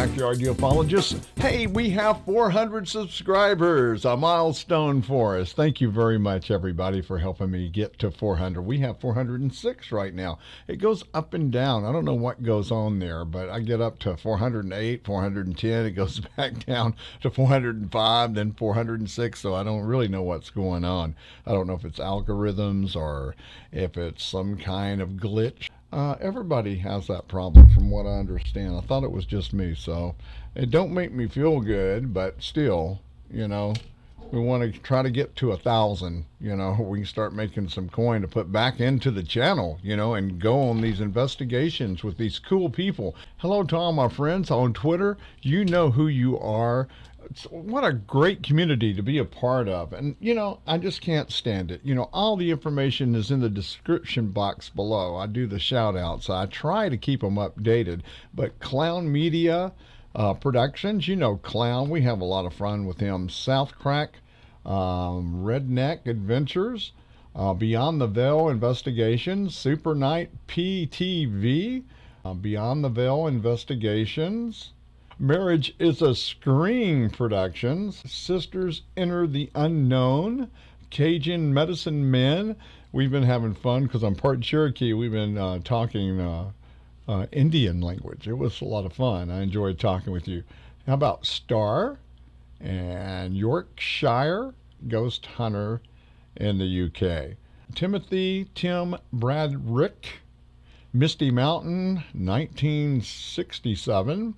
Backyard Ufologist. Hey, we have 400 subscribers, a milestone for us. Thank you very much, everybody, for helping me get to 400. We have 406 right now. It goes up and down. I don't know what goes on there, but I get up to 408, 410. It goes back down to 405, then 406, so I don't really know what's going on. I don't know if it's algorithms or if it's some kind of glitch. Everybody has that problem from what I understand. I thought it was just me, so it don't make me feel good, but still, we want to try to get to 1,000, we can start making some coin to put back into the channel, and go on these investigations with these cool people. Hello to all my friends on Twitter. You know who you are. What a great community to be a part of. And, I just can't stand it. All the information is in the description box below. I do the shout outs. I try to keep them updated. But Clown Media Productions, Clown, we have a lot of fun with him. South Crack, Redneck Adventures, Beyond the Veil Investigations, Super Night PTV, Beyond the Veil Investigations, Marriage is a Scream Productions, Sisters Enter the Unknown, Cajun Medicine Men. We've been having fun because I'm part Cherokee. We've been talking Indian language. It was a lot of fun. I enjoyed talking with you. How about Star and Yorkshire Ghost Hunter in the UK? Timothy Tim Bradrick, Misty Mountain, 1967.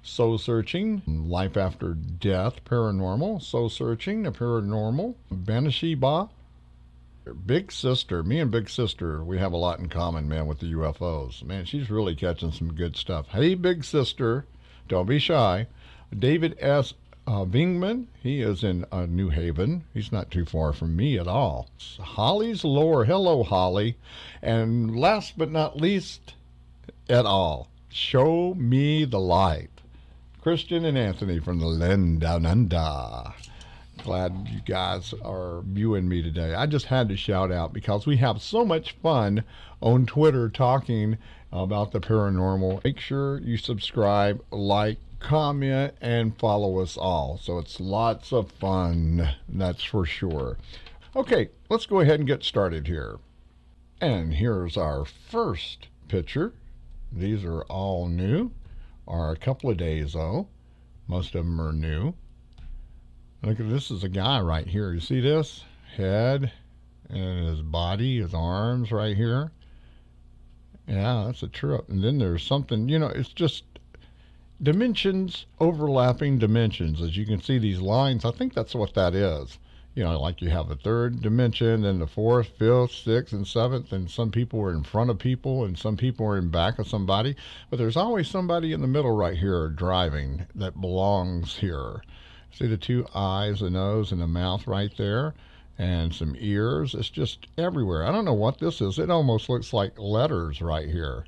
Soul Searching, Life After Death, Paranormal, Soul Searching, the Paranormal, Banishiba, Big Sister, me and Big Sister, we have a lot in common, man, with the UFOs. Man, she's really catching some good stuff. Hey, Big Sister, don't be shy. David S. Vingman, he is in New Haven. He's not too far from me at all. Holly's Lore, hello, Holly. And last but not least at all, Show Me the Light. Christian and Anthony from the Land Down Under. Glad you guys are viewing me today. I just had to shout out because we have so much fun on Twitter talking about the paranormal. Make sure you subscribe, like, comment, and follow us all. So it's lots of fun, that's for sure. Okay, let's go ahead and get started here. And here's our first picture. These are all new. Are a couple of days old. Most of them are new. Look at this, is a guy right here. You see this? Head and his body, his arms right here. Yeah, that's a trip. And then there's something, it's just dimensions, overlapping dimensions. As you can see these lines, I think that's what that is. Like you have a third dimension, then the fourth, fifth, sixth, and seventh, and some people are in front of people, and some people are in back of somebody. But there's always somebody in the middle right here driving that belongs here. See the two eyes, the nose, and the mouth right there, and some ears. It's just everywhere. I don't know what this is. It almost looks like letters right here.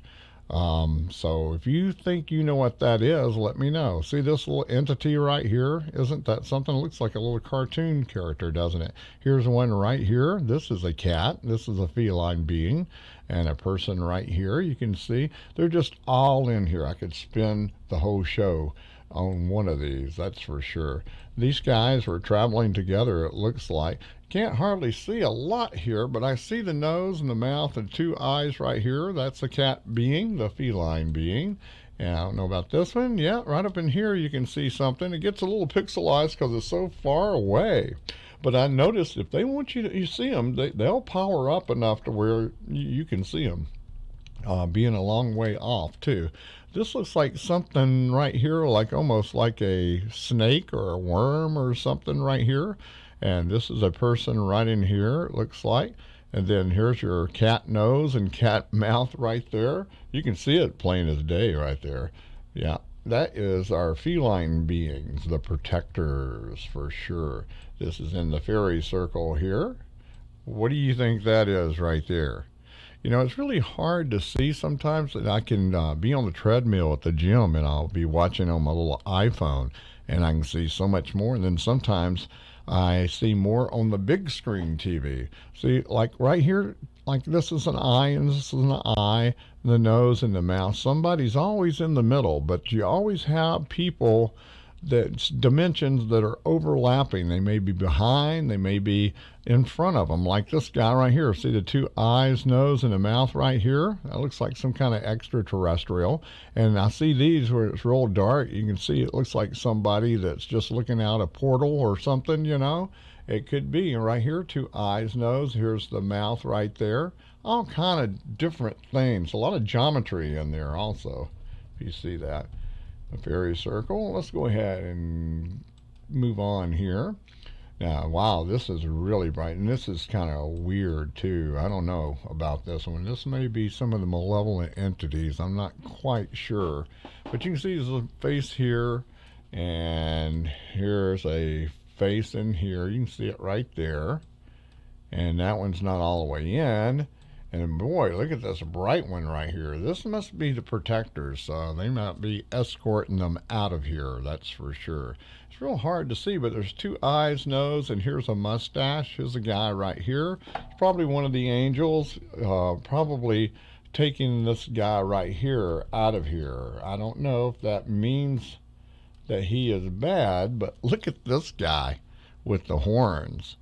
So if you think you know what that is, let me know. See this little entity right here? Isn't that something? It looks like a little cartoon character, doesn't it? Here's one right here. This is a cat. This is a feline being. And a person right here. You can see they're just all in here. I could spend the whole show on one of these, that's for sure. These guys were traveling together, it looks like. Can't hardly see a lot here, but I see the nose and the mouth and two eyes right here. That's the cat being, the feline being. And I don't know about this one. Yeah, right up in here you can see something. It gets a little pixelized because it's so far away. But I noticed if they want you to see them, they'll power up enough to where you can see them. Being a long way off, too. This looks like something right here, like almost like a snake or a worm or something right here. And this is a person right in here, it looks like. And then here's your cat nose and cat mouth right there. You can see it plain as day right there. Yeah, that is our feline beings, the protectors for sure. This is in the fairy circle here. What do you think that is right there? It's really hard to see sometimes. That I can be on the treadmill at the gym and I'll be watching on my little iPhone and I can see so much more. And then sometimes I see more on the big screen TV. See, like right here like this is an eye and this is an eye, the nose and the mouth. Somebody's always in the middle, but you always have people that's dimensions that are overlapping. They may be behind, they may be in front of them, like this guy right here. See the two eyes, nose, and the mouth right here? That looks like some kind of extraterrestrial. And I see these where it's real dark. You can see it looks like somebody that's just looking out a portal or something, you know? It could be. And right here, two eyes, nose. Here's the mouth right there. All kind of different things. A lot of geometry in there also, if you see that. A fairy circle. Let's go ahead and move on here. Now, wow, this is really bright, and this is kind of weird too. I don't know about this one. This may be some of the malevolent entities. I'm not quite sure. But you can see there's a face here, and here's a face in here. You can see it right there. And that one's not all the way in. And boy, look at this bright one right here. This must be the protectors. They might be escorting them out of here, that's for sure. It's real hard to see, but there's two eyes, nose, and here's a mustache. Here's a guy right here. It's probably one of the angels, probably taking this guy right here out of here. I don't know if that means that he is bad, but look at this guy with the horns.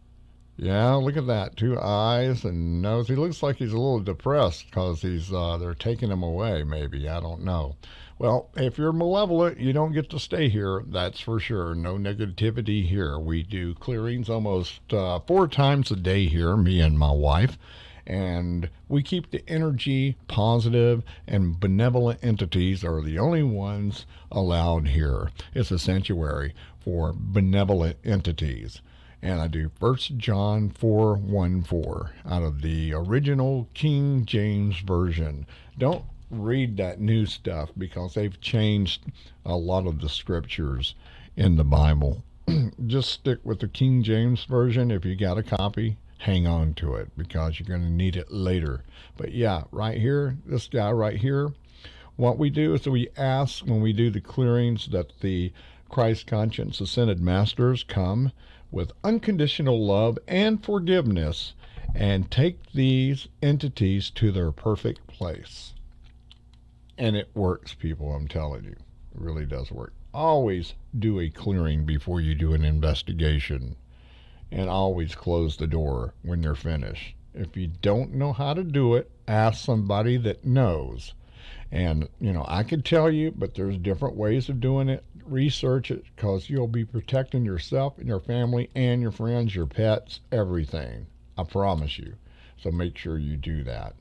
Yeah, look at that. Two eyes and nose. He looks like he's a little depressed because they're taking him away, maybe. I don't know. Well, if you're malevolent, you don't get to stay here. That's for sure. No negativity here. We do clearings almost 4 times a day here, me and my wife. And we keep the energy positive, and benevolent entities are the only ones allowed here. It's a sanctuary for benevolent entities. And I do 1 John 4:1-4 out of the original King James Version. Don't read that new stuff because they've changed a lot of the scriptures in the Bible. Just stick with the King James Version. If you got a copy, hang on to it because you're going to need it later. But yeah, right here, this guy right here, what we do is we ask when we do the clearings that the Christ Conscience Ascended Masters come with unconditional love and forgiveness and take these entities to their perfect place. And it works, people, I'm telling you. It really does work. Always do a clearing before you do an investigation. And always close the door when you're finished. If you don't know how to do it, ask somebody that knows. And, you know, I could tell you, but there's different ways of doing it. Research it because you'll be protecting yourself and your family and your friends, your pets, everything. I promise you. So make sure you do that.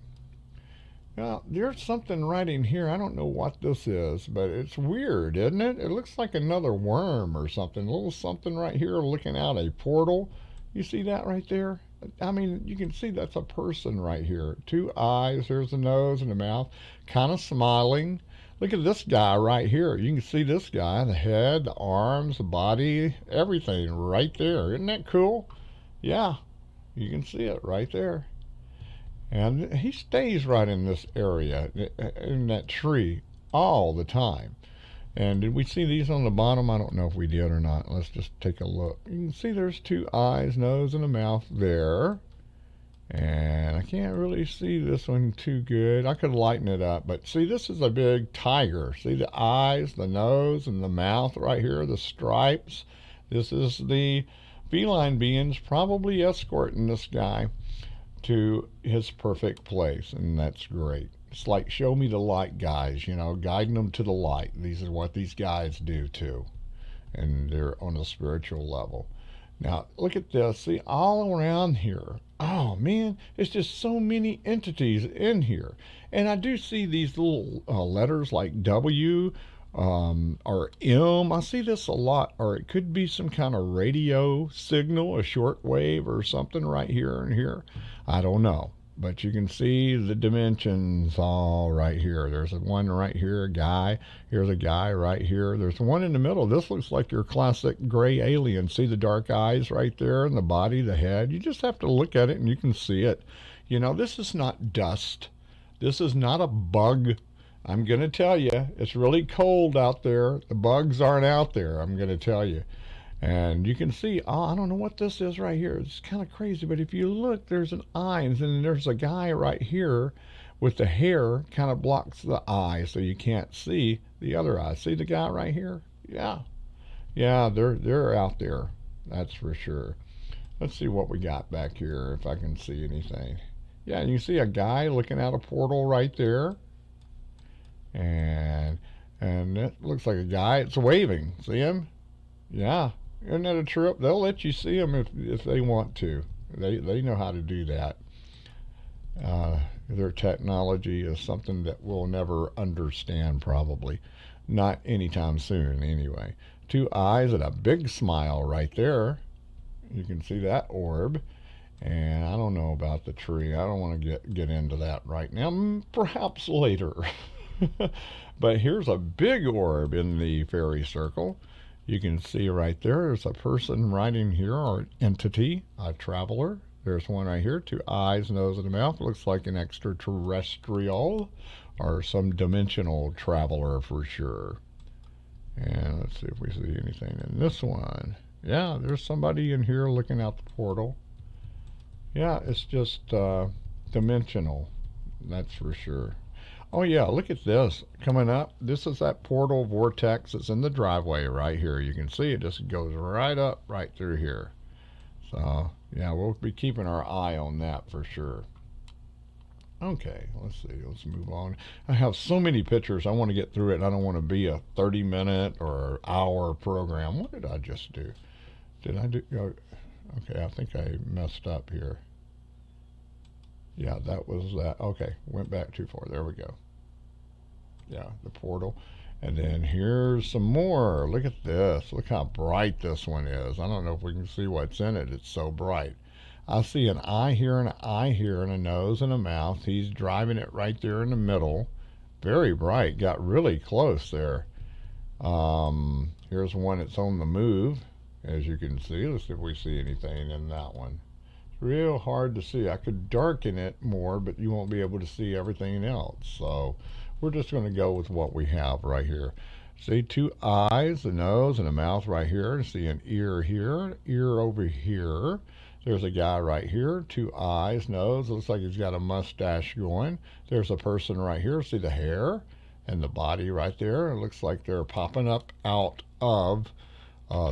Now, there's something right in here. I don't know what this is, but it's weird, isn't it? It looks like another worm or something. A little something right here looking out a portal. You see that right there? I mean, you can see that's a person right here. Two eyes, there's the nose and the mouth, kind of smiling. Look at this guy right here. You can see this guy, the head, the arms, the body, everything right there. Isn't that cool? Yeah, you can see it right there. And he stays right in this area, in that tree, all the time. And did we see these on the bottom? I don't know if we did or not. Let's just take a look. You can see there's two eyes, nose, and a mouth there. And I can't really see this one too good. I could lighten it up. But see, this is a big tiger. See the eyes, the nose, and the mouth right here, the stripes. This is the feline beings probably escorting this guy to his perfect place. And that's great. It's like show me the light guys, you know, guiding them to the light. These are what these guys do too. And they're on a spiritual level. Now, look at this. See, all around here. Oh, man, it's just so many entities in here. And I do see these little letters like W or M. I see this a lot. Or it could be some kind of radio signal, a short wave or something right here and here. I don't know. But you can see the dimensions all right here. There's one right here, a guy. Here's a guy right here. There's one in the middle. This looks like your classic gray alien. See the dark eyes right there and the body, the head. You just have to look at it and you can see it. You know, this is not dust. This is not a bug. I'm going to tell you, it's really cold out there. The bugs aren't out there, I'm going to tell you. And you can see, oh, I don't know what this is right here. It's kind of crazy, but if you look, there's an eye, and then there's a guy right here with the hair kind of blocks the eye, so you can't see the other eye. See the guy right here? Yeah, yeah, they're out there. That's for sure. Let's see what we got back here, if I can see anything. Yeah, you see a guy looking out a portal right there, and it looks like a guy. It's waving. See him? Yeah. Isn't that a trip? They'll let you see them if they want to. They know how to do that. Their technology is something that we'll never understand, probably. Not anytime soon, anyway. Two eyes and a big smile right there. You can see that orb. And I don't know about the tree. I don't want to get into that right now. Perhaps later. But here's a big orb in the fairy circle. You can see right there's a person right in here, or an entity, a traveler. There's one right here, two eyes, nose, and a mouth. Looks like an extraterrestrial or some dimensional traveler for sure. And let's see if we see anything in this one. Yeah, there's somebody in here looking out the portal. Yeah, it's just dimensional, that's for sure. Oh yeah, look at this coming up. This is that portal vortex that's in the driveway right here. You can see it just goes right up right through here. So yeah, we'll be keeping our eye on that for sure. Okay, let's see. Let's move on. I have so many pictures. I want to get through it. I don't want to be a 30-minute or hour program. What did I just do? Did I do? Okay, I think I messed up here. Yeah, that was that. Okay, went back too far. There we go. Yeah, the portal. And then here's some more. Look at this. Look how bright this one is. I don't know if we can see what's in it. It's so bright. I see an eye here and an eye here and a nose and a mouth. He's driving it right there in the middle. Very bright. Got really close there. Here's one that's on the move, as you can see. Let's see if we see anything in that one. It's real hard to see. I could darken it more, but you won't be able to see everything else. So we're just going to go with what we have right here. See two eyes, a nose, and a mouth right here. See an ear here, an ear over here. There's a guy right here, two eyes, nose. Looks like he's got a mustache going. There's a person right here. See the hair and the body right there. It looks like they're popping up out of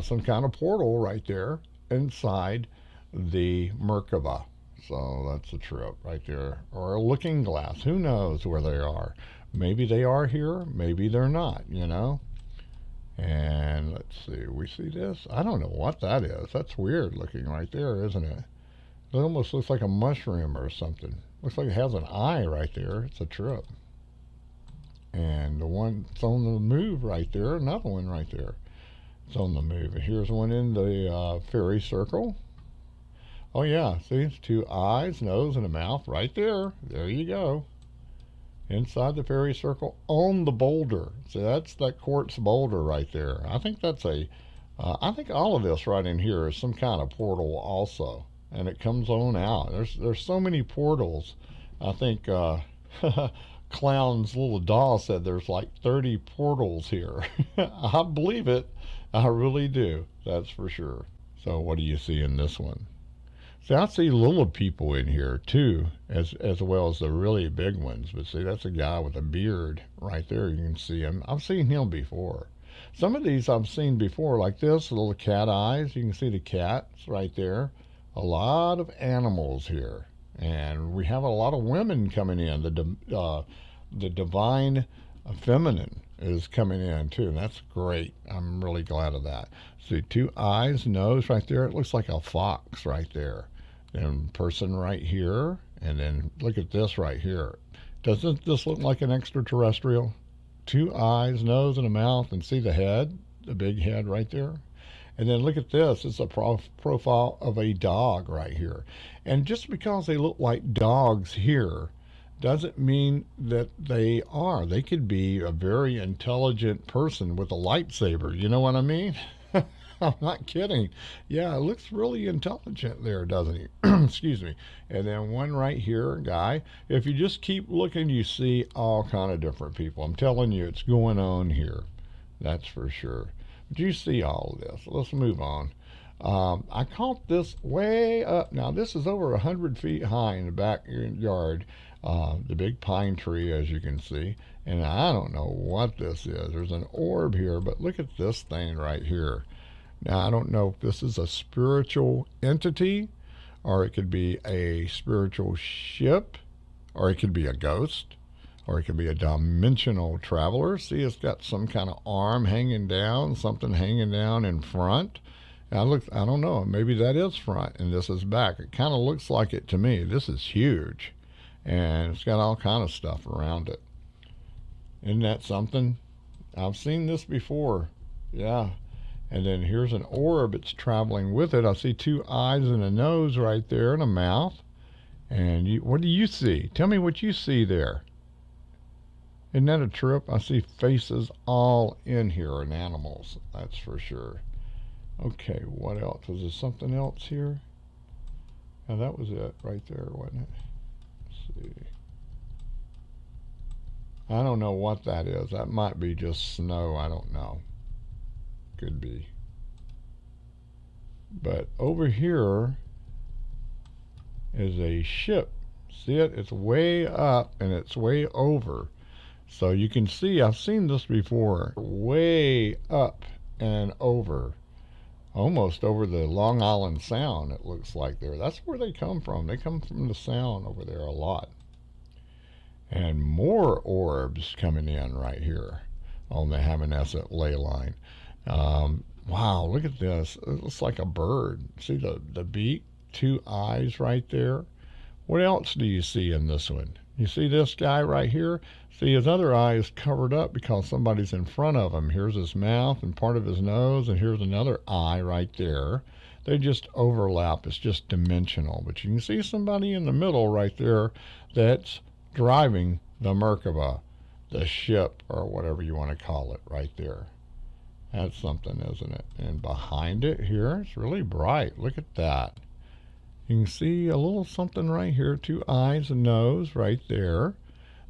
some kind of portal right there inside the Merkaba. So that's a trip right there. Or a looking glass. Who knows where they are? Maybe they are here. Maybe they're not, you know. And let's see. We see this? I don't know what that is. That's weird looking right there, isn't it? It almost looks like a mushroom or something. Looks like it has an eye right there. It's a trip. And the one that's on the move right there, another one right there. It's on the move. And here's one in the fairy circle. Oh yeah, see, it's two eyes, nose, and a mouth right there. There you go. Inside the fairy circle on the boulder. So that's that quartz boulder right there. I think that's I think all of this right in here is some kind of portal also. And it comes on out. There's so many portals. I think Clown's little doll said there's like 30 portals here. I believe it. I really do. That's for sure. So what do you see in this one? See, I see little people in here too, as well as the really big ones. But see, that's a guy with a beard right there. You can see him. I've seen him before. Some of these I've seen before, like this, little cat eyes. You can see the cats right there. A lot of animals here. And we have a lot of women coming in. The divine feminine is coming in too, and that's great. I'm really glad of that. See, two eyes, nose right there. It looks like a fox right there. And person right here, and then look at this right here. Doesn't this look like an extraterrestrial? Two eyes, nose, and a mouth, and see the head, the big head right there. And then look at this. It's a profile of a dog right here. And just because they look like dogs here doesn't mean that they are. They could be a very intelligent person with a lightsaber. You know what I mean? I'm not kidding. Yeah, it looks really intelligent there, doesn't he? Excuse me. And then one right here, guy. If you just keep looking, you see all kind of different people. I'm telling you, it's going on here. That's for sure. But you see all of this. Let's move on. I caught this way up. Now, this is over 100 feet high in the backyard, the big pine tree, as you can see. And I don't know what this is. There's an orb here, but look at this thing right here. Now, I don't know if this is a spiritual entity, or it could be a spiritual ship, or it could be a ghost, or it could be a dimensional traveler. See, it's got some kind of arm hanging down, something hanging down in front. I don't know, maybe that is front and this is back. It kind of looks like it to me. This is huge, and it's got all kind of stuff around it. Isn't that something? I've seen this before. Yeah. And then here's an orb. It's traveling with it. I see two eyes and a nose right there and a mouth. And what do you see? Tell me what you see there. Isn't that a trip? I see faces all in here and animals. That's for sure. Okay, what else? Was there something else here? Now that was it right there, wasn't it? Let's see. I don't know what that is. That might be just snow. I don't know. Could be. But over here is a ship. See it? It's way up and it's way over. So you can see, I've seen this before. Way up and over. Almost over the Long Island Sound, it looks like there. That's where they come from. They come from the Sound over there a lot. And more orbs coming in right here on the Hammonasset Ley Line. Wow, look at this. It looks like a bird. See the beak, two eyes right there. What else do you see in this one? You see this guy right here? See, his other eye is covered up because somebody's in front of him. Here's his mouth and part of his nose, and here's another eye right there. They just overlap. It's just dimensional. But you can see somebody in the middle right there that's driving the Merkaba, the ship, or whatever you want to call it right there. That's something, isn't it? And behind it here, it's really bright. Look at that. You can see a little something right here, two eyes and nose right there.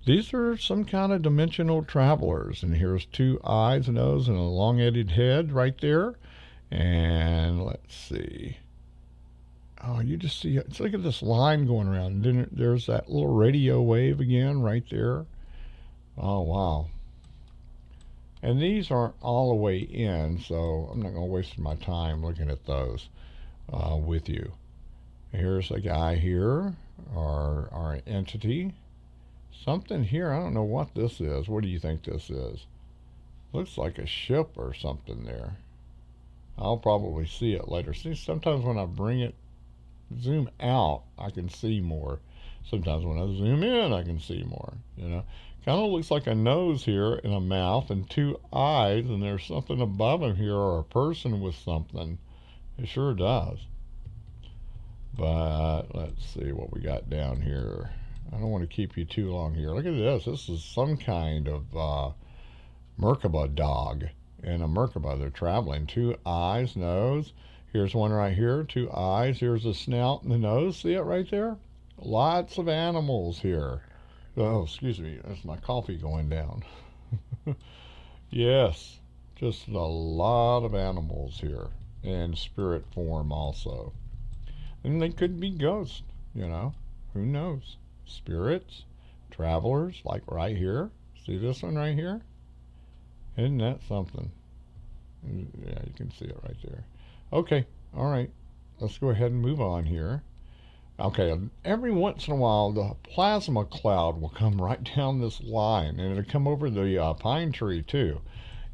These are some kind of dimensional travelers. And here's two eyes, a nose, and a long-headed head right there. And let's see. Oh, you just see it. Look at this line going around. And then there's that little radio wave again right there. Oh, wow. And these aren't all the way in, so I'm not going to waste my time looking at those with you. Here's a guy here, or an entity. Something here, I don't know what this is. What do you think this is? Looks like a ship or something there. I'll probably see it later. See, sometimes when I bring it, zoom out, I can see more. Sometimes when I zoom in, I can see more, you know. Kind of looks like a nose here and a mouth and two eyes, and there's something above him here, or a person with something. It sure does. But let's see what we got down here. I don't want to keep you too long here. Look at this. This is some kind of Merkaba dog. And a Merkaba, they're traveling. Two eyes, nose. Here's one right here. Two eyes. Here's the snout and the nose. See it right there? Lots of animals here. Oh, excuse me. That's my coffee going down. Yes. Just a lot of animals here. And spirit form also. And they could be ghosts, you know. Who knows? Spirits, travelers, like right here. See this one right here? Isn't that something? Yeah, you can see it right there. Okay, all right. Let's go ahead and move on here. Okay, every once in a while, the plasma cloud will come right down this line, and it'll come over the pine tree, too.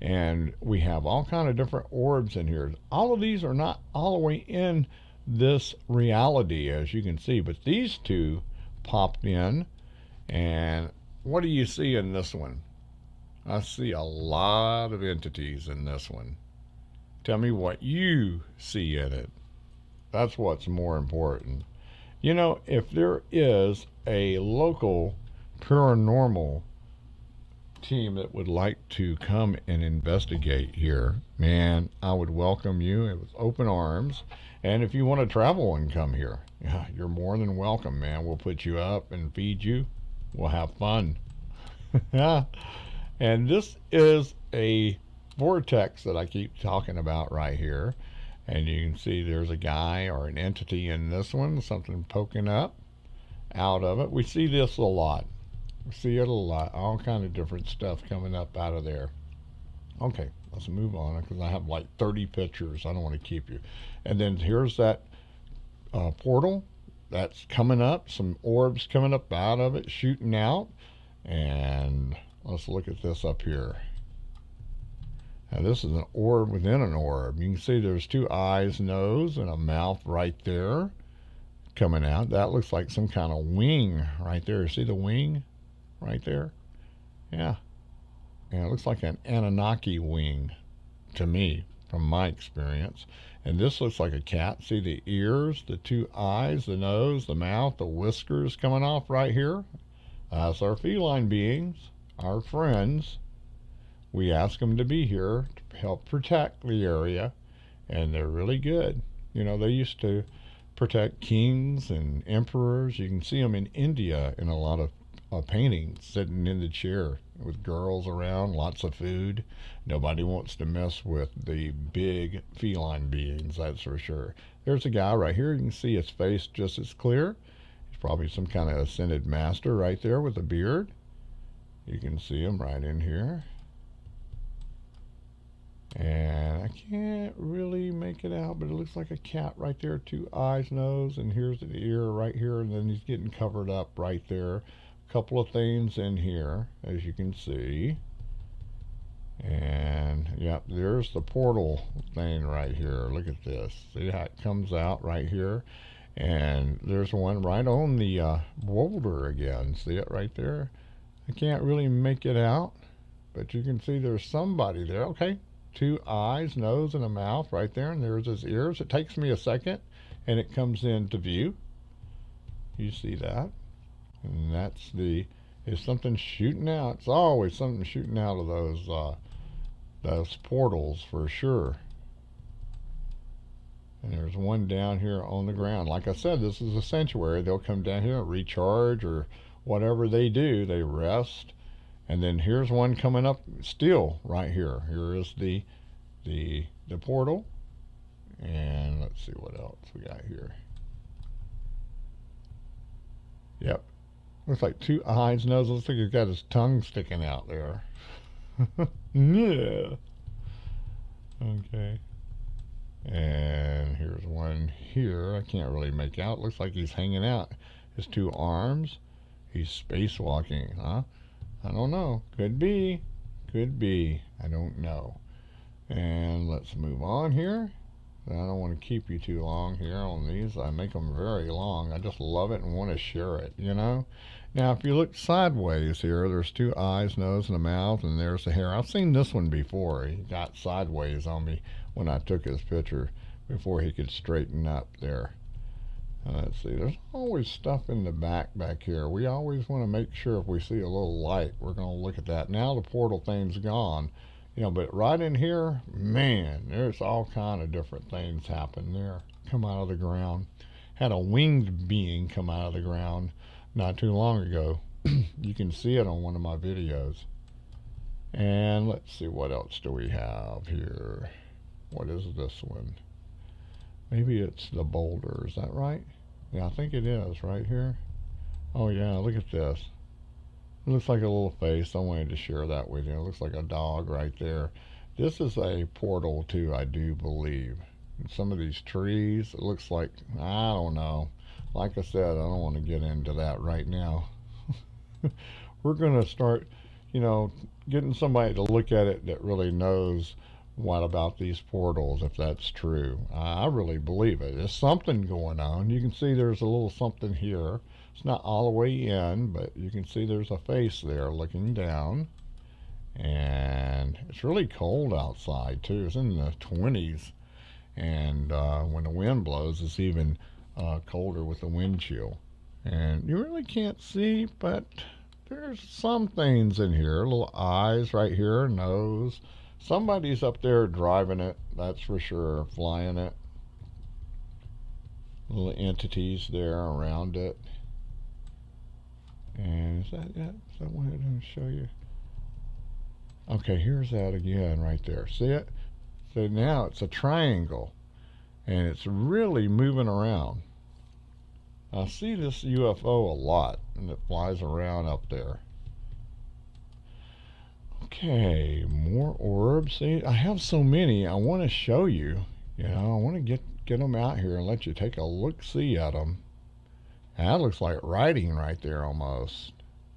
And we have all kind of different orbs in here. All of these are not all the way in this reality, as you can see, but these two popped in. And what do you see in this one? I see a lot of entities in this one. Tell me what you see in it. That's what's more important. You know, if there is a local paranormal team that would like to come and investigate here, man, I would welcome you with open arms. And if you want to travel and come here, yeah, you're more than welcome, man. We'll put you up and feed you. We'll have fun. Yeah. And this is a vortex that I keep talking about right here. And you can see there's a guy or an entity in this one, something poking up out of it. We see this a lot. We see it a lot. All kind of different stuff coming up out of there. Okay, let's move on because I have like 30 pictures. I don't want to keep you. And then here's that portal that's coming up. Some orbs coming up out of it, shooting out. And let's look at this up here. Now this is an orb within an orb. You can see there's two eyes, nose, and a mouth right there coming out. That looks like some kind of wing right there. See the wing right there? Yeah. And it looks like an Anunnaki wing to me, from my experience. And this looks like a cat. See the ears, the two eyes, the nose, the mouth, the whiskers coming off right here? That's our feline beings, our friends. We ask them to be here to help protect the area, and they're really good. You know, they used to protect kings and emperors. You can see them in India in a lot of paintings, sitting in the chair with girls around, lots of food. Nobody wants to mess with the big feline beings, that's for sure. There's a guy right here. You can see his face just as clear. Probably some kind of ascended master right there with a beard. You can see him right in here. And I can't really make it out, but it looks like a cat right there. Two eyes, nose, and here's the ear right here, and then he's getting covered up right there. A couple of things in here, as you can see. And, yep, there's the portal thing right here. Look at this. See how it comes out right here? And there's one right on the boulder again. See it right there? I can't really make it out, but you can see there's somebody there. Okay, two eyes, nose, and a mouth right there, and there's his ears. It takes me a second, and it comes into view. You see that? And that's is something shooting out. It's always something shooting out of those portals for sure. And there's one down here on the ground. Like I said, this is a sanctuary. They'll come down here and recharge or whatever they do. They rest. And then here's one coming up still right here. Here is the portal. And let's see what else we got here. Yep. Looks like two eyes, nose. Looks like he's got his tongue sticking out there. Yeah. Okay. And here's one here. I can't really make out. Looks like he's hanging out. His two arms. He's spacewalking, huh? I don't know. Could be. Could be. I don't know. And let's move on here. I don't want to keep you too long here on these. I make them very long. I just love it and want to share it, you know? Now, if you look sideways here, there's two eyes, nose, and a mouth, and there's the hair. I've seen this one before. He got sideways on me when I took his picture before he could straighten up there. Let's see. There's always stuff in the back here. We always want to make sure if we see a little light, we're going to look at that. Now the portal thing's gone. You know, but right in here, man, there's all kind of different things happen there. Come out of the ground. Had a winged being come out of the ground not too long ago. You can see it on one of my videos. And let's see, what else do we have here? What is this one? Maybe it's the boulder. Is that right? Yeah, I think it is right here. Oh yeah, look at this. It looks like a little face. I wanted to share that with you. It looks like a dog right there. This is a portal too, I do believe. And some of these trees, it looks like, I don't know. Like I said, I don't want to get into that right now. We're going to start, you know, getting somebody to look at it that really knows what about these portals, if that's true. I really believe it. There's something going on. You can see there's a little something here. It's not all the way in, but you can see there's a face there looking down. And it's really cold outside too. It's in the 20s. And when the wind blows, it's even colder with the wind chill. And you really can't see, but there's some things in here. Little eyes right here, nose. Somebody's up there driving it, that's for sure, flying it. Little entities there around it. And is that it? Is that what I'm going to show you? Okay, here's that again right there. See it? So now it's a triangle, and it's really moving around. I see this UFO a lot, and it flies around up there. Okay, more orbs. See, I have so many. I want to show you. I want to get them out here and let you take a look see at them. That looks like writing right there almost.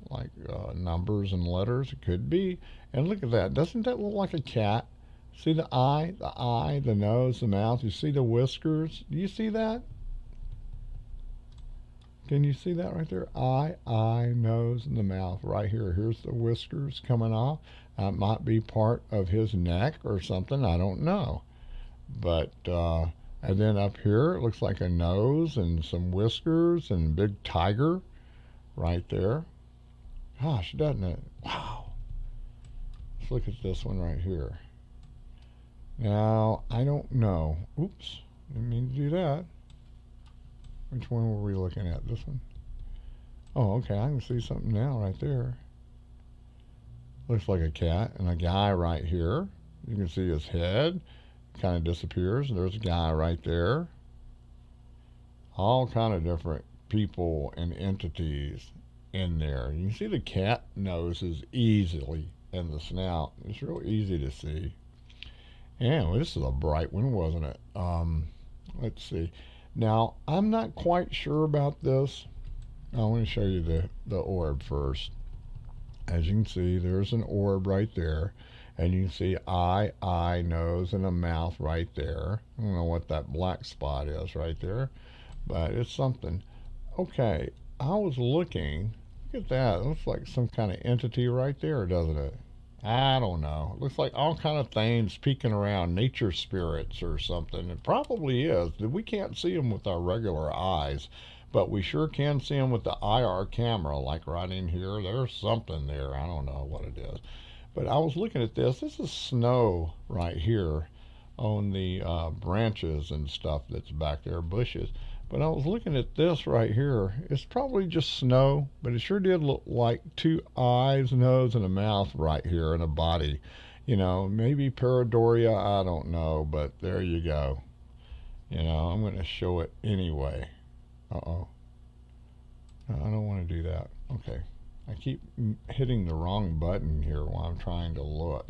Like numbers and letters. It could be. And look at that. Doesn't that look like a cat? See the eye, the nose, the mouth. You see the whiskers? Do you see that? Can you see that right there? Eye, nose, and the mouth right here. Here's the whiskers coming off. That might be part of his neck or something. I don't know. But, and then up here, it looks like a nose and some whiskers and a big tiger right there. Gosh, doesn't it? Wow. Let's look at this one right here. Now, I don't know. Oops. Didn't mean to do that. Which one were we looking at? This one? Oh, okay. I can see something now right there. Looks like a cat and a guy right here. You can see his head kind of disappears. There's a guy right there. All kind of different people and entities in there. You can see the cat noses easily and the snout. It's real easy to see. Yeah, well, this is a bright one, wasn't it? Let's see. Now, I'm not quite sure about this. I want to show you the orb first. As you can see, there's an orb right there. And you can see eye, nose, and a mouth right there. I don't know what that black spot is right there, but it's something. Okay, I was looking. Look at that. It looks like some kind of entity right there, doesn't it? I don't know. It looks like all kind of things peeking around, nature spirits or something. It probably is. We can't see them with our regular eyes, but we sure can see them with the IR camera, like right in here. There's something there. I don't know what it is. But I was looking at this. This is snow right here on the branches and stuff that's back there, bushes. But I was looking at this right here. It's probably just snow, but it sure did look like two eyes, nose, and a mouth right here and a body. Maybe pareidolia, I don't know, but there you go. I'm going to show it anyway. Uh-oh. No, I don't want to do that. Okay. I keep hitting the wrong button here while I'm trying to look.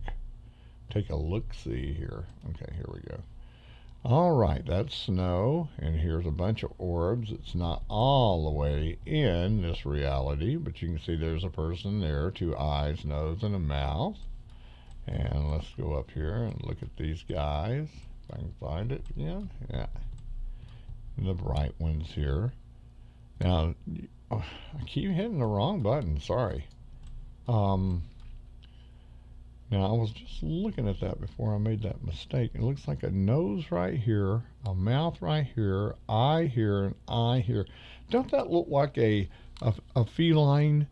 Take a look-see here. Okay, here we go. All right, that's snow, and here's a bunch of orbs. It's not all the way in this reality, but you can see there's a person there, two eyes, nose, and a mouth. And let's go up here and look at these guys. If I can find it again. Yeah. And the bright ones here. Now, I keep hitting the wrong button. Sorry. Now, I was just looking at that before I made that mistake. It looks like a nose right here, a mouth right here, eye here, and eye here. Don't that look like a feline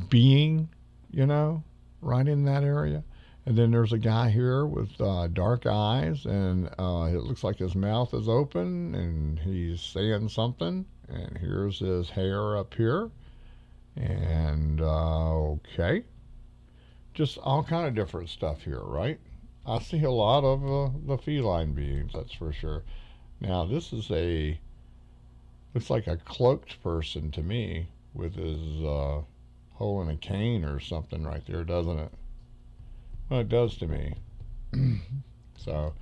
being, right in that area? And then there's a guy here with dark eyes, and it looks like his mouth is open, and he's saying something. And here's his hair up here. And, okay. Just all kind of different stuff here, right? I see a lot of the feline beings, that's for sure. Now, this is looks like a cloaked person to me with his holding a cane or something right there, doesn't it? Well, it does to me. So,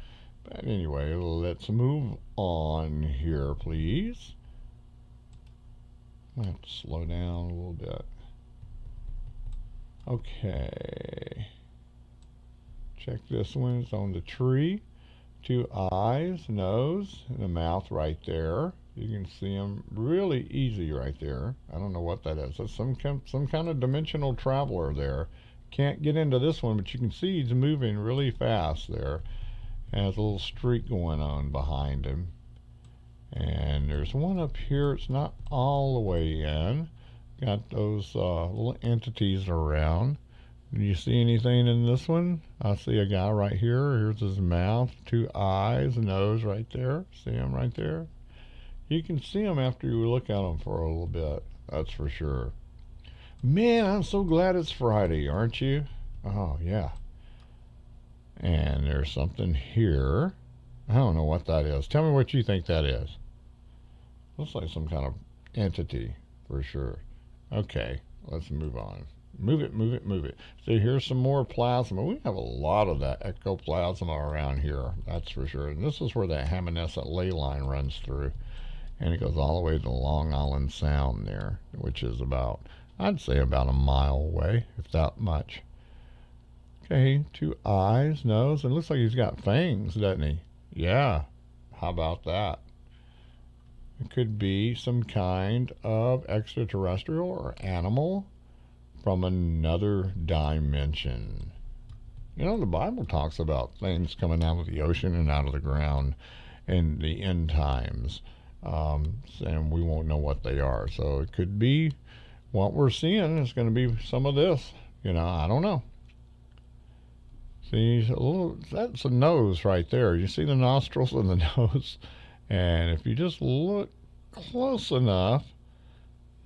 but anyway, let's move on here, please. I have to slow down a little bit. Okay. Check this one. It's on the tree. Two eyes, nose, and a mouth right there. You can see them really easy right there. I don't know what that is. That's some kind of dimensional traveler there. Can't get into this one, but you can see he's moving really fast there. Has a little streak going on behind him. And there's one up here. It's not all the way in. Got those little entities around. Do you see anything in this one? I see a guy right here. Here's his mouth, two eyes, nose right there. See him right there? You can see him after you look at him for a little bit. That's for sure. Man, I'm so glad it's Friday, aren't you? Oh, yeah. And there's something here. I don't know what that is. Tell me what you think that is. Looks like some kind of entity for sure. Okay, let's move on. Move it, move it, move it. So here's some more plasma. We have a lot of that ectoplasma around here, that's for sure. And this is where that Hammonasset Ley Line runs through. And it goes all the way to Long Island Sound there, which is about, I'd say about a mile away, if that much. Okay, 2 eyes, nose, and it looks like he's got fangs, doesn't he? Yeah, how about that? It could be some kind of extraterrestrial or animal from another dimension. You know, the Bible talks about things coming out of the ocean and out of the ground in the end times, and we won't know what they are. So it could be what we're seeing is going to be some of this. I don't know. See, that's a nose right there. You see the nostrils and the nose? And if you just look close enough,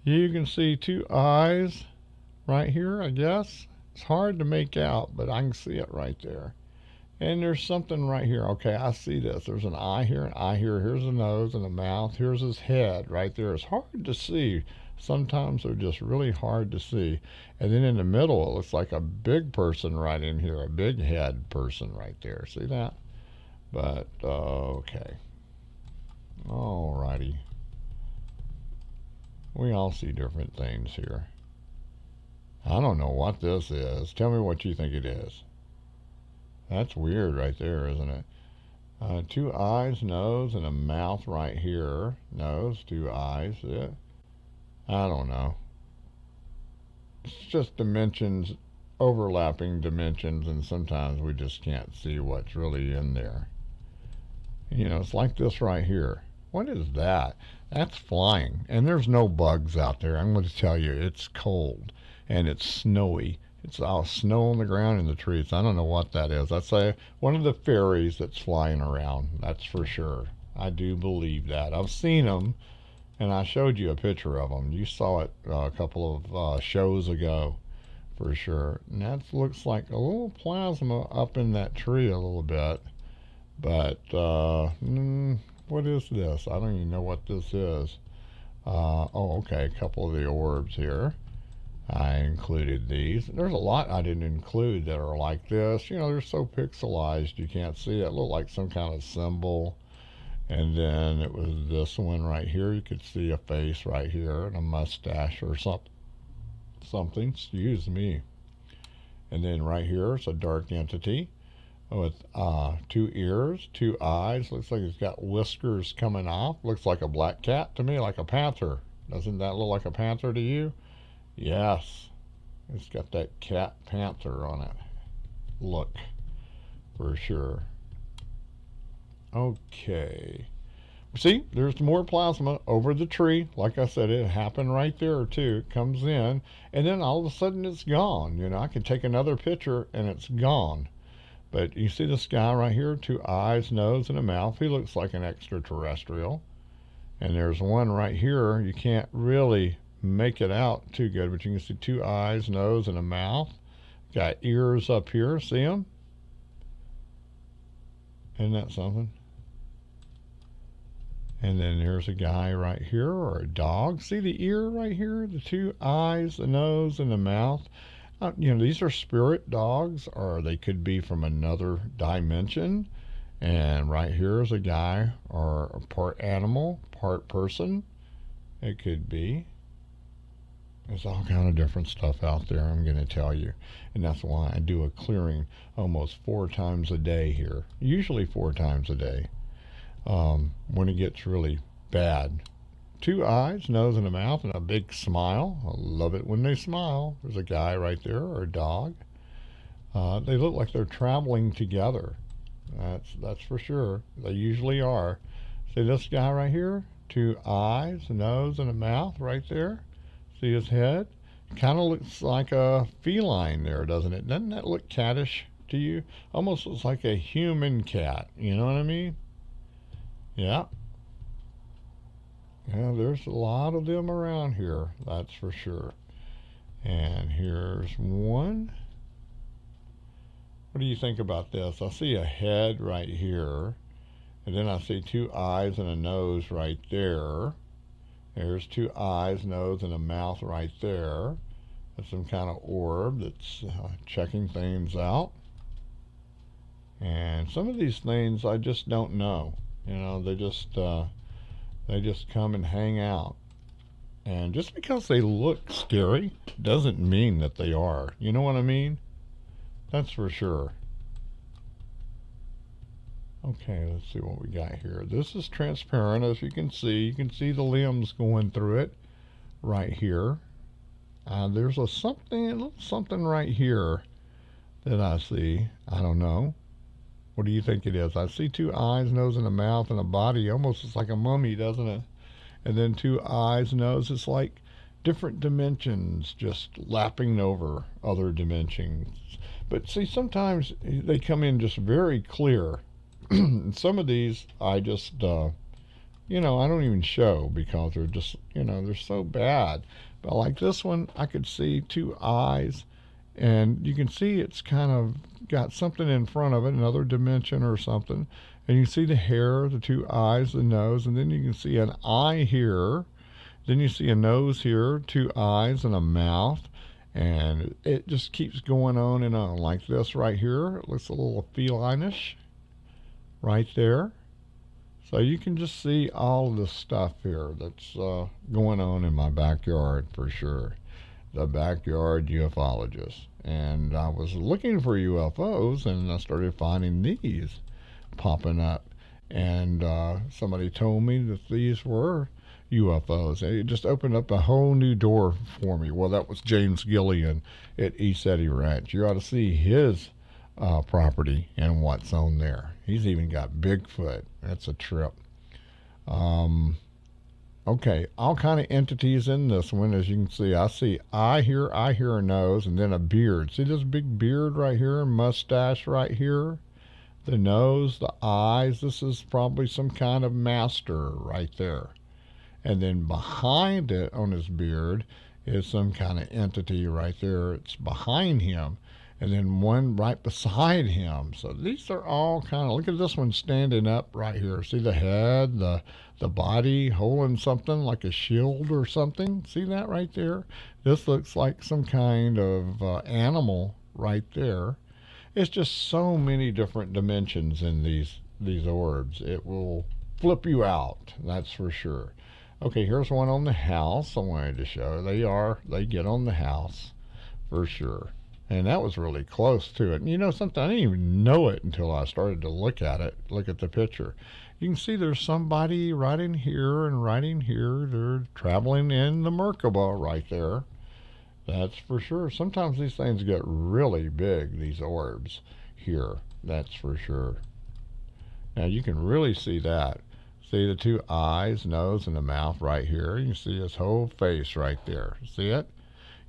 you can see 2 eyes right here, I guess. It's hard to make out, but I can see it right there. And there's something right here. Okay, I see this. There's an eye here, an eye here. Here's a nose and a mouth. Here's his head right there. It's hard to see. Sometimes they're just really hard to see. And then in the middle, it looks like a big person right in here, a big head person right there. See that? But, okay. Alrighty. We all see different things here. I don't know what this is. Tell me what you think it is. That's weird right there, isn't it? 2 eyes, nose, and a mouth right here. Nose, 2 eyes. I don't know. It's just dimensions, overlapping dimensions, and sometimes we just can't see what's really in there. It's like this right here. What is that? That's flying. And there's no bugs out there. I'm going to tell you, it's cold and it's snowy. It's all snow on the ground in the trees. I don't know what that is. That's one of the fairies that's flying around. That's for sure. I do believe that. I've seen them, and I showed you a picture of them. You saw it a couple of shows ago, for sure. And that looks like a little plasma up in that tree a little bit. But what is this? I don't even know what this is. Okay, a couple of the orbs here. I included these. There's a lot I didn't include that are like this. They're so pixelized you can't see it. It looked like some kind of symbol. And then it was this one right here. You could see a face right here and a mustache or something. Excuse me. And then right here it's a dark entity with 2 ears, 2 eyes. Looks like it's got whiskers coming off. Looks like a black cat to me, like a panther. Doesn't that look like a panther to you? Yes, it's got that cat panther on it. Look, for sure. Okay. See, there's more plasma over the tree. Like I said, it happened right there too. It comes in, and then all of a sudden it's gone. I can take another picture and it's gone. But you see this guy right here, 2 eyes, nose, and a mouth. He looks like an extraterrestrial. And there's one right here. You can't really make it out too good, but you can see 2 eyes, nose, and a mouth. Got ears up here. See them? Isn't that something? And then there's a guy right here, or a dog. See the ear right here? The 2 eyes, the nose, and the mouth. These are spirit dogs, or they could be from another dimension. And right here is a guy, or a part animal, part person. It could be. There's all kind of different stuff out there, I'm going to tell you. And that's why I do a clearing almost 4 times a day here. Usually 4 times a day. When it gets really bad. 2 eyes, nose, and a mouth, and a big smile. I love it when they smile. There's a guy right there, or a dog. They look like they're traveling together. That's for sure. They usually are. See this guy right here? 2 eyes, a nose, and a mouth right there. See his head? Kind of looks like a feline there, doesn't it? Doesn't that look cattish to you? Almost looks like a human cat. You know what I mean? Yeah. Yeah, there's a lot of them around here, that's for sure. And here's one. What do you think about this? I see a head right here, and then I see two eyes and a nose right there. There's two eyes, nose, and a mouth right there. That's some kind of orb that's checking things out. And some of these things I just don't know. You know, they just come and hang out. And just because they look scary doesn't mean that they are. You know what I mean? That's for sure. Okay, let's see what we got here. This is transparent, as you can see. You can see the limbs going through it right here. There's a little something right here that I see. I don't know. What do you think it is? I see two eyes, nose, and a mouth, and a body. Almost looks like a mummy, doesn't it? And then two eyes, nose. It's like different dimensions just lapping over other dimensions. But see, sometimes they come in just very clear. Some of these I just, I don't even show because they're just, they're so bad. But like this one, I could see two eyes, and you can see it's kind of got something in front of it, another dimension or something. And you see the hair, the two eyes, the nose, and then you can see an eye here. Then you see a nose here, two eyes, and a mouth. And it just keeps going on and on like this right here. It looks a little feline-ish right there. So you can just see all of this stuff here that's going on in my backyard for sure. The Backyard Ufologist. And I was looking for UFOs, and I started finding these popping up. And somebody told me that these were UFOs. It just opened up a whole new door for me. Well, that was James Gillian at East Eddy Ranch. You ought to see his property and what's on there. He's even got Bigfoot. That's a trip. Okay, all kind of entities in this one. As you can see, I see eye here, a nose, and then a beard. See this big beard right here, mustache right here? The nose, the eyes. This is probably some kind of master right there. And then behind it on his beard is some kind of entity right there. It's behind him. And then one right beside him. So these are all kind of, look at this one standing up right here. See the head, the body holding something like a shield or something. See that right there? This looks like some kind of animal right there. It's just so many different dimensions in these orbs. It will flip you out, that's for sure. Okay, here's one on the house I wanted to show. They get on the house for sure. And that was really close to it. And you know something, I didn't even know it until I started to look at the picture. You can see there's somebody right in here and right in here. They're traveling in the Merkaba right there. That's for sure. Sometimes these things get really big, these orbs here. That's for sure. Now you can really see that. See the two eyes, nose, and the mouth right here. You can see his whole face right there. See it?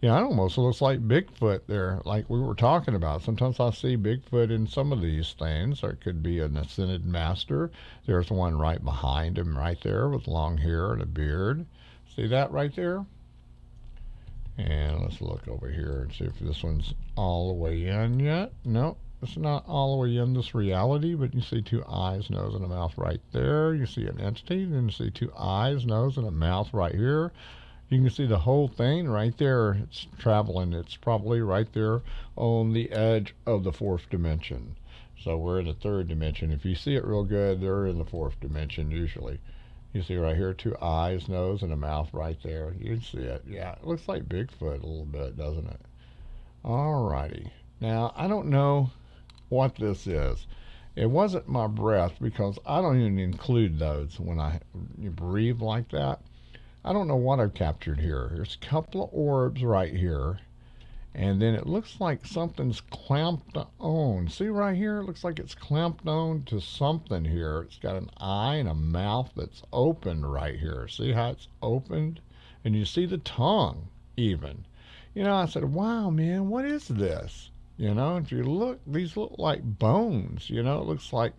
Yeah, it almost looks like Bigfoot there, like we were talking about. Sometimes I see Bigfoot in some of these things. Or it could be an ascended master. There's one right behind him right there with long hair and a beard. See that right there? And let's look over here and see if this one's all the way in yet. Nope, it's not all the way in this reality, but you see two eyes, nose, and a mouth right there. You see an entity, then you see two eyes, nose, and a mouth right here. You can see the whole thing right there. It's traveling. It's probably right there on the edge of the fourth dimension. So we're in the third dimension. If you see it real good, they're in the fourth dimension usually. You see right here, two eyes, nose, and a mouth right there. You can see it. Yeah, it looks like Bigfoot a little bit, doesn't it? Alrighty. Now, I don't know what this is. It wasn't my breath because I don't even include those when you breathe like that. I don't know what I've captured here. There's a couple of orbs right here. And then it looks like something's clamped on. See right here? It looks like it's clamped on to something here. It's got an eye and a mouth that's open right here. See how it's opened? And you see the tongue even. You know, I said, wow, man, what is this? You know, if you look, these look like bones. You know, it looks like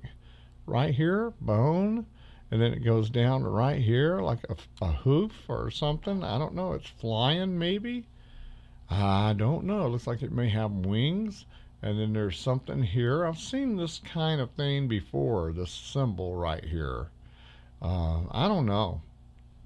right here, bone. And then it goes down right here like a hoof or something. I don't know. It's flying maybe. I don't know. It looks like it may have wings. And then there's something here. I've seen this kind of thing before, this symbol right here. I don't know,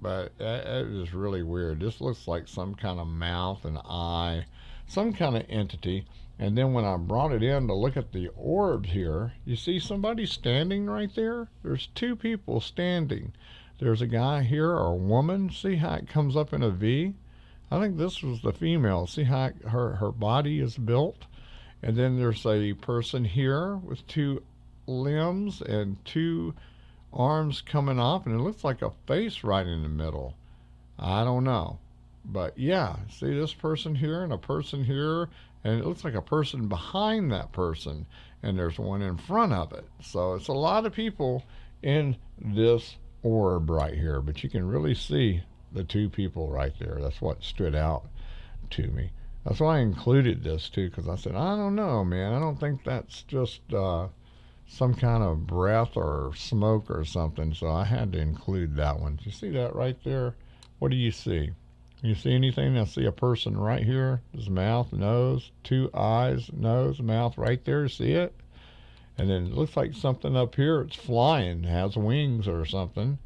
but it is really weird. This looks like some kind of mouth and eye, some kind of entity. And then when I brought it in to look at the orbs here, you see somebody standing right there? There's two people standing. There's a guy here or a woman. See how it comes up in a V? I think this was the female. See how her body is built? And then there's a person here with two limbs and two arms coming off, and it looks like a face right in the middle. I don't know. But yeah, see this person here and a person here, and it looks like a person behind that person, and there's one in front of it. So it's a lot of people in this orb right here, but you can really see the two people right there. That's what stood out to me. That's why I included this too, because I said, I don't know, man. I don't think that's just some kind of breath or smoke or something, so I had to include that one. Do you see that right there? What do you see? You see anything? I see a person right here. His mouth, nose, two eyes, nose, mouth right there. See it? And then it looks like something up here. It's flying, has wings or something.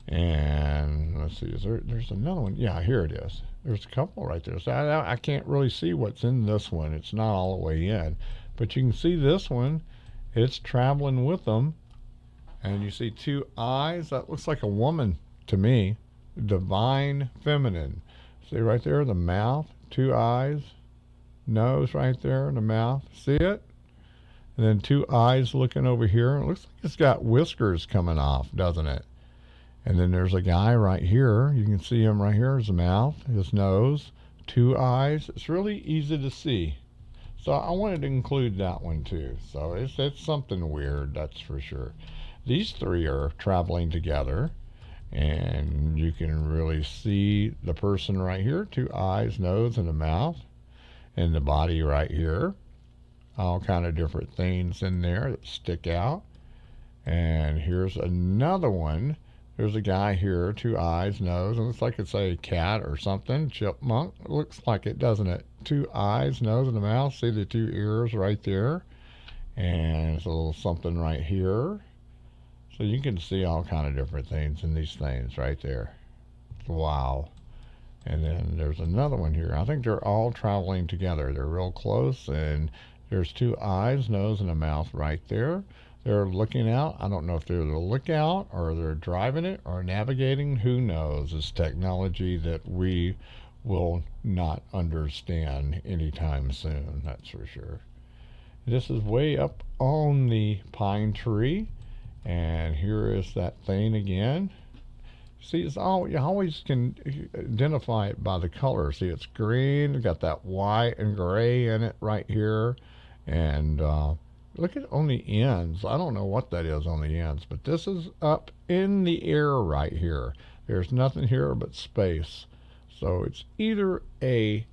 And let's see, there's another one. Yeah, here it is. There's a couple right there. So I can't really see what's in this one. It's not all the way in. But you can see this one. It's traveling with them. And you see two eyes. That looks like a woman to me. Divine feminine. See right there, the mouth, two eyes, nose right there in the mouth. See it? And then two eyes looking over here. It looks like it's got whiskers coming off, doesn't it? And then there's a guy right here. You can see him right here, his mouth, his nose, two eyes. It's really easy to see. So I wanted to include that one too. So it's something weird, that's for sure. These three are traveling together, and you can really see the person right here, two eyes, nose, and a mouth, and the body right here. All kind of different things in there that stick out. And here's another one. There's a guy here, two eyes, nose, and it looks like it's a cat or something, chipmunk. It looks like it, doesn't it? Two eyes, nose, and a mouth. See the two ears right there. And it's a little something right here. So you can see all kind of different things in these things right there. Wow. And then there's another one here. I think they're all traveling together. They're real close, and there's two eyes, nose, and a mouth right there. They're looking out. I don't know if they're the lookout or they're driving it or navigating. Who knows? It's technology that we will not understand anytime soon, that's for sure. This is way up on the pine tree, and here is that thing again. See, it's all, you always can identify it by the color. See, it's green, it's got that white and gray in it right here, and look at on the ends. I don't know what that is on the ends, but this is up in the air right here. There's nothing here but space. So it's either a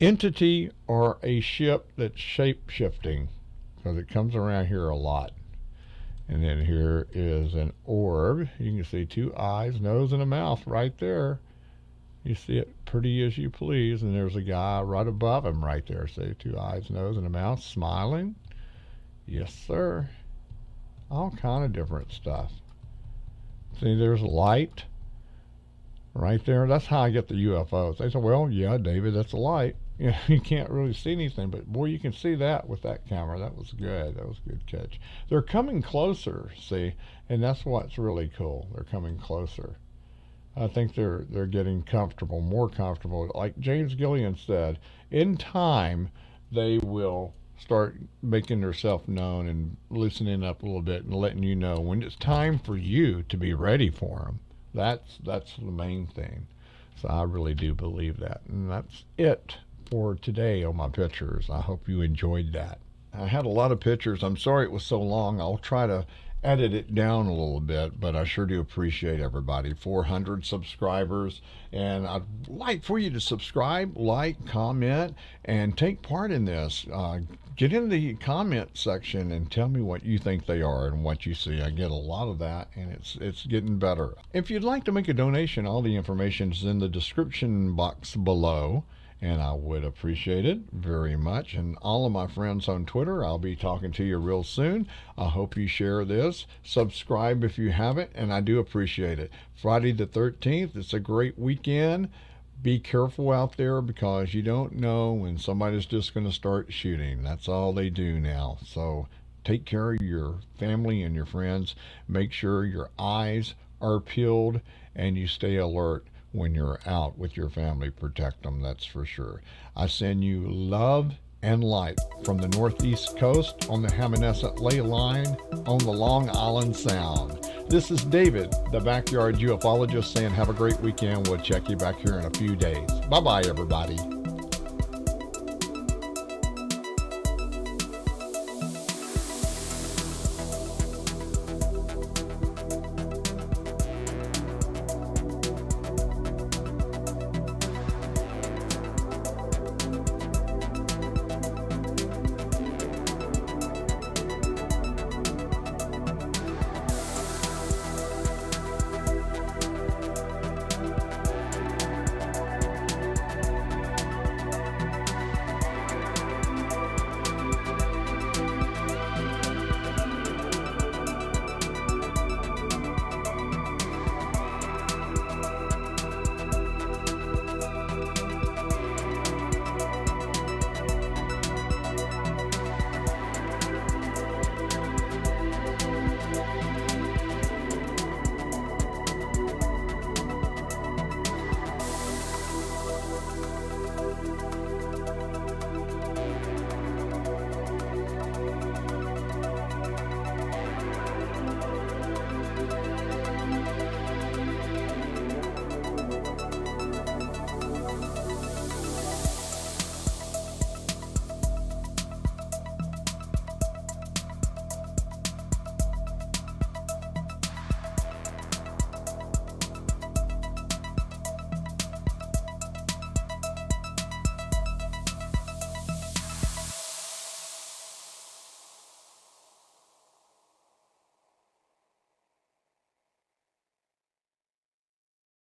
entity or a ship that's shape-shifting, because it comes around here a lot. And then here is an orb. You can see two eyes, nose, and a mouth right there. You see it pretty as you please. And there's a guy right above him right there. See, two eyes, nose, and a mouth, smiling. Yes, sir. All kind of different stuff. See, there's light right there. That's how I get the UFOs. They say, well, yeah, David, that's a light. You know, you can't really see anything, but boy, you can see that with that camera. That was good. That was a good catch. They're coming closer, see, and that's what's really cool. They're coming closer. I think they're getting comfortable, more comfortable. Like James Gillian said, in time, they will start making themselves known and loosening up a little bit and letting you know when it's time for you to be ready for them. That's the main thing. So I really do believe that. And that's it for today on my pictures. I hope you enjoyed that. I had a lot of pictures. I'm sorry it was so long. I'll try to edit it down a little bit, but I sure do appreciate everybody. 400 subscribers, and I'd like for you to subscribe, like, comment, and take part in this. Get in the comment section and tell me what you think they are and what you see. I get a lot of that, and it's getting better. If you'd like to make a donation, all the information is in the description box below. and I would appreciate it very much. And all of my friends on Twitter, I'll be talking to you real soon. I hope you share this. Subscribe if you haven't, and I do appreciate it. Friday the 13th, it's a great weekend. Be careful out there because you don't know when somebody's just going to start shooting. That's all they do now. So take care of your family and your friends. Make sure your eyes are peeled and you stay alert when you're out with your family. Protect them, that's for sure. I send you love and light from the Northeast Coast on the Hammonasset Ley Line on the Long Island Sound. This is David, the Backyard Ufologist, saying have a great weekend. We'll check you back here in a few days. Bye-bye, everybody.